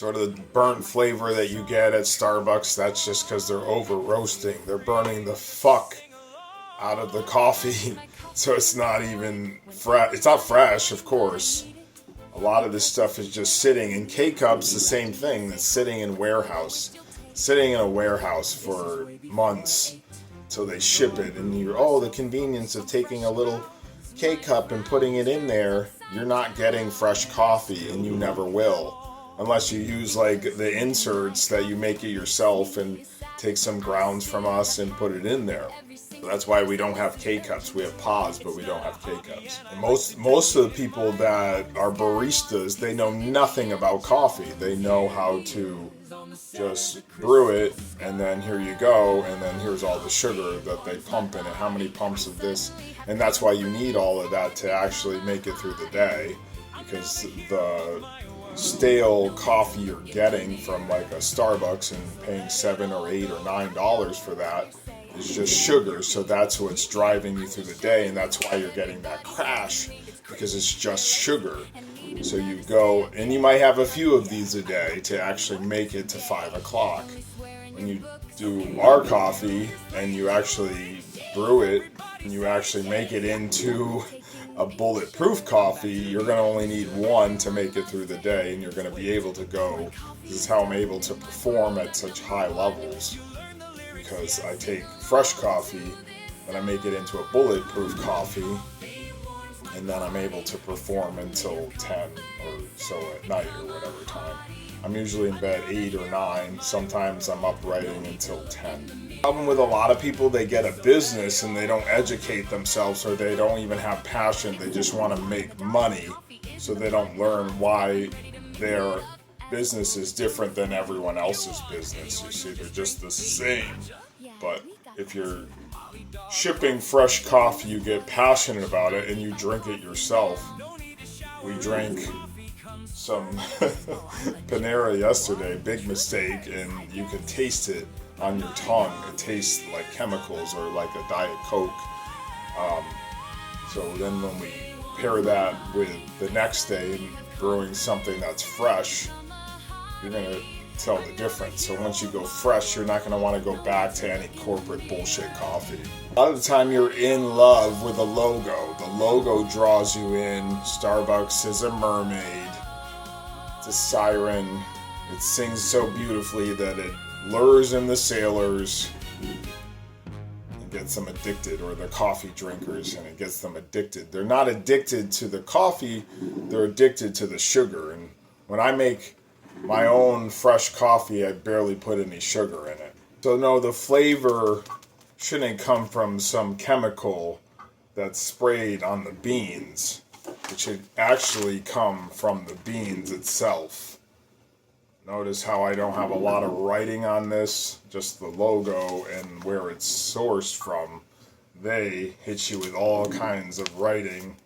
Sort of the burnt flavor that you get at Starbucks, that's just because they're over roasting. They're burning the fuck out of the coffee. So it's not even fresh. It's not fresh, of course. A lot of this stuff is just sitting in K-Cups, the same thing. It's sitting in sitting in a warehouse for months till they ship it. And the convenience of taking a little K-Cup and putting it in there. You're not getting fresh coffee, and you never will. Unless you use like the inserts that you make it yourself and take some grounds from us and put it in there. That's why we don't have K-Cups. We have pods, but we don't have K-Cups. And most of the people that are baristas, they know nothing about coffee. They know how to just brew it, and then here you go, and then here's all the sugar that they pump in it. How many pumps of this? And that's why you need all of that to actually make it through the day, because the stale coffee you're getting from like a Starbucks and paying $7 or $8 or $9 for that is just sugar. So that's what's driving you through the day, and that's why you're getting that crash, because it's just sugar. So you go, and you might have a few of these a day to actually make it to 5 o'clock. When you do our coffee and you actually brew it and you actually make it into a bulletproof coffee, you're going to only need one to make it through the day, and you're going to be able to go. This is how I'm able to perform at such high levels, because I take fresh coffee and I make it into a bulletproof coffee, and then I'm able to perform until 10 or so at night or whatever time. I'm usually in bed 8 or 9. Sometimes I'm up writing until 10. The problem with a lot of people, they get a business and they don't educate themselves, or they don't even have passion. They just want to make money, so they don't learn why their business is different than everyone else's business. You see, they're just the same. But if you're shipping fresh coffee, you get passionate about it and you drink it yourself. We drank some Panera yesterday, big mistake, and you can taste it on your tongue. It tastes like chemicals or like a Diet Coke. So then when we pair that with the next day brewing something that's fresh, you're going to tell the difference. So once you go fresh, you're not going to want to go back to any corporate bullshit coffee. A lot of the time you're in love with a logo. The logo draws you in. Starbucks is a mermaid. It's a siren. It sings so beautifully that it lures in the sailors and gets them addicted, or the coffee drinkers, and it gets them addicted. They're not addicted to the coffee, they're addicted to the sugar. And when I make my own fresh coffee, I barely put any sugar in it. So no, the flavor shouldn't come from some chemical that's sprayed on the beans. It should actually come from the beans itself. Notice how I don't have a lot of writing on this, just the logo and where it's sourced from. They hit you with all kinds of writing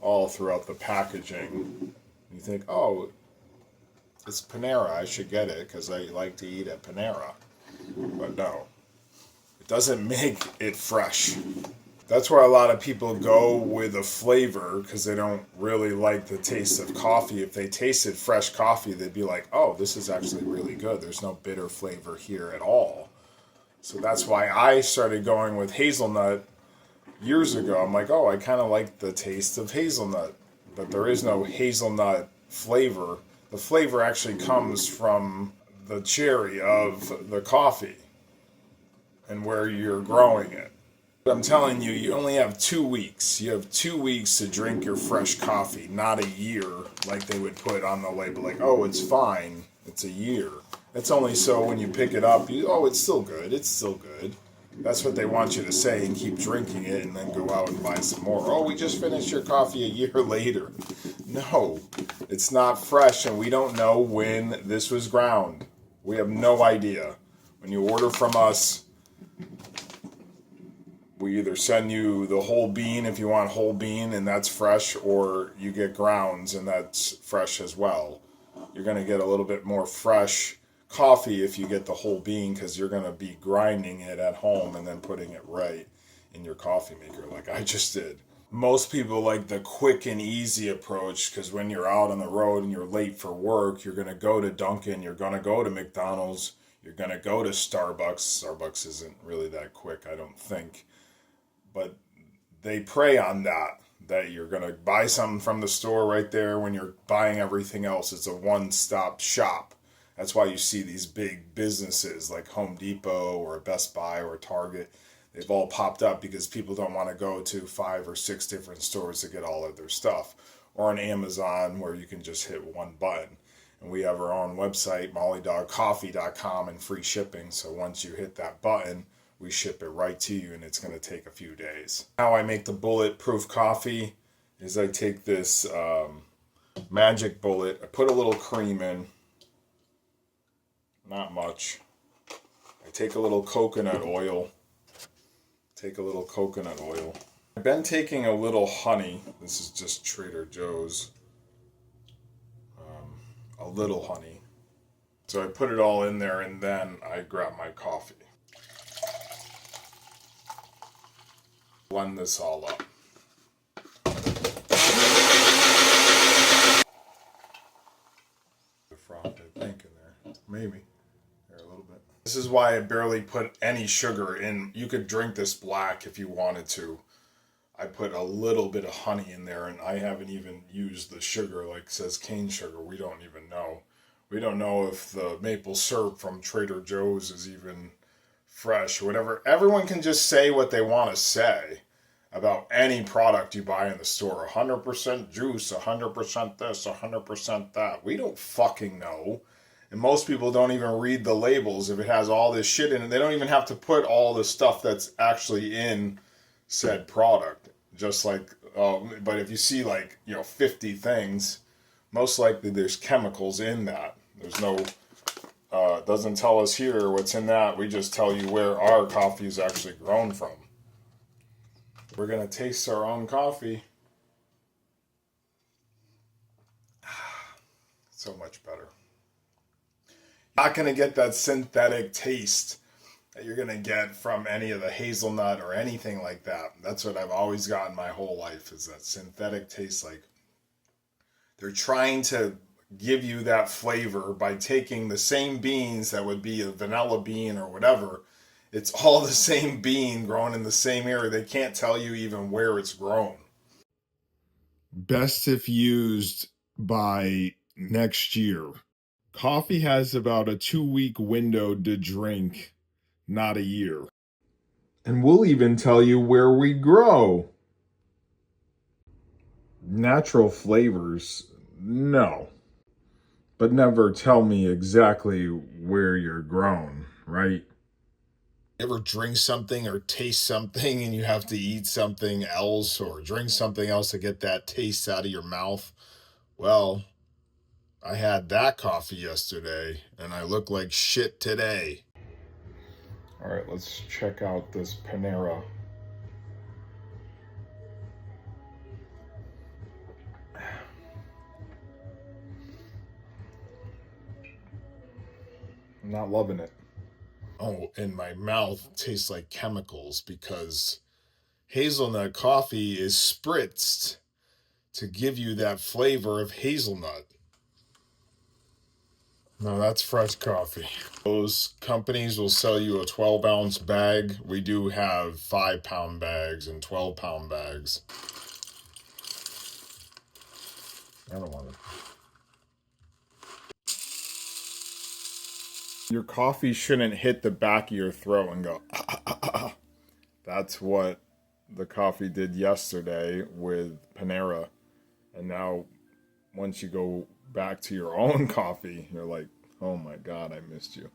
all throughout the packaging. You think, oh, it's Panera, I should get it because I like to eat at Panera. But no, it doesn't make it fresh. That's where a lot of people go with a flavor, because they don't really like the taste of coffee. If they tasted fresh coffee, they'd be like, oh, this is actually really good. There's no bitter flavor here at all. So that's why I started going with hazelnut years ago. I'm like, oh, I kind of like the taste of hazelnut. But there is no hazelnut flavor. The flavor actually comes from the cherry of the coffee and where you're growing it. I'm telling you, you only have 2 weeks. You have 2 weeks to drink your fresh coffee, not a year like they would put on the label. Like, oh, it's fine. It's a year. It's only so when you pick it up, it's still good. It's still good. That's what they want you to say, and keep drinking it and then go out and buy some more. Oh, we just finished your coffee a year later. No, it's not fresh, and we don't know when this was ground. We have no idea. When you order from us, we either send you the whole bean if you want whole bean and that's fresh, or you get grounds and that's fresh as well. You're going to get a little bit more fresh coffee if you get the whole bean, because you're going to be grinding it at home and then putting it right in your coffee maker like I just did. most people like the quick and easy approach because when you're out on the road and you're late for work, you're going to go to Dunkin', you're going to go to McDonald's, you're going to go to Starbucks. Starbucks isn't really that quick, I don't think. But they prey on that you're going to buy something from the store right there when you're buying everything else. It's a one-stop shop. That's why you see these big businesses like Home Depot or a Best Buy or a Target. They've all popped up because people don't want to go to 5 or 6 different stores to get all of their stuff. Or an Amazon where you can just hit one button. And we have our own website, mollydogcoffee.com, and free shipping. So once you hit that button, we ship it right to you, and it's going to take a few days. How I make the bulletproof coffee is I take this Magic Bullet, I put a little cream in, not much. I take a little coconut oil. I've been taking a little honey. This is just Trader Joe's. A little honey. So I put it all in there, and then I grab my coffee. Blend this all up. The froth, I think, in there. Maybe. There a little bit. This is why I barely put any sugar in. You could drink this black if you wanted to. I put a little bit of honey in there, and I haven't even used the sugar, like it says cane sugar. We don't even know. We don't know if the maple syrup from Trader Joe's is even fresh or whatever. Everyone can just say what they want to say about any product you buy in the store. 100% juice, 100% this, 100% that. We don't fucking know. And most people don't even read the labels if it has all this shit in it. They don't even have to put all the stuff that's actually in said product. Just like, but if you see 50 things, most likely there's chemicals in that. There's no, doesn't tell us here what's in that. We just tell you where our coffee is actually grown from. We're going to taste our own coffee. So much better. Not going to get that synthetic taste that you're going to get from any of the hazelnut or anything like that. That's what I've always gotten my whole life, is that synthetic taste. Like they're trying to give you that flavor by taking the same beans that would be a vanilla bean or whatever. It's all the same bean grown in the same area. They can't tell you even where it's grown. Best if used by next year. Coffee has about a 2-week window to drink, not a year. And we'll even tell you where we grow. Natural flavors, no. But never tell me exactly where you're grown, right? Ever drink something or taste something and you have to eat something else or drink something else to get that taste out of your mouth? Well, I had that coffee yesterday and I look like shit today. All right, let's check out this Panera. I'm not loving it. Oh, and my mouth tastes like chemicals because hazelnut coffee is spritzed to give you that flavor of hazelnut. No, that's fresh coffee. Those companies will sell you a 12-ounce bag. We do have 5-pound bags and 12-pound bags. I don't want it. Your coffee shouldn't hit the back of your throat and go, ah, ah, ah, ah. That's what the coffee did yesterday with Panera. And now, once you go back to your own coffee, you're like, oh my God, I missed you.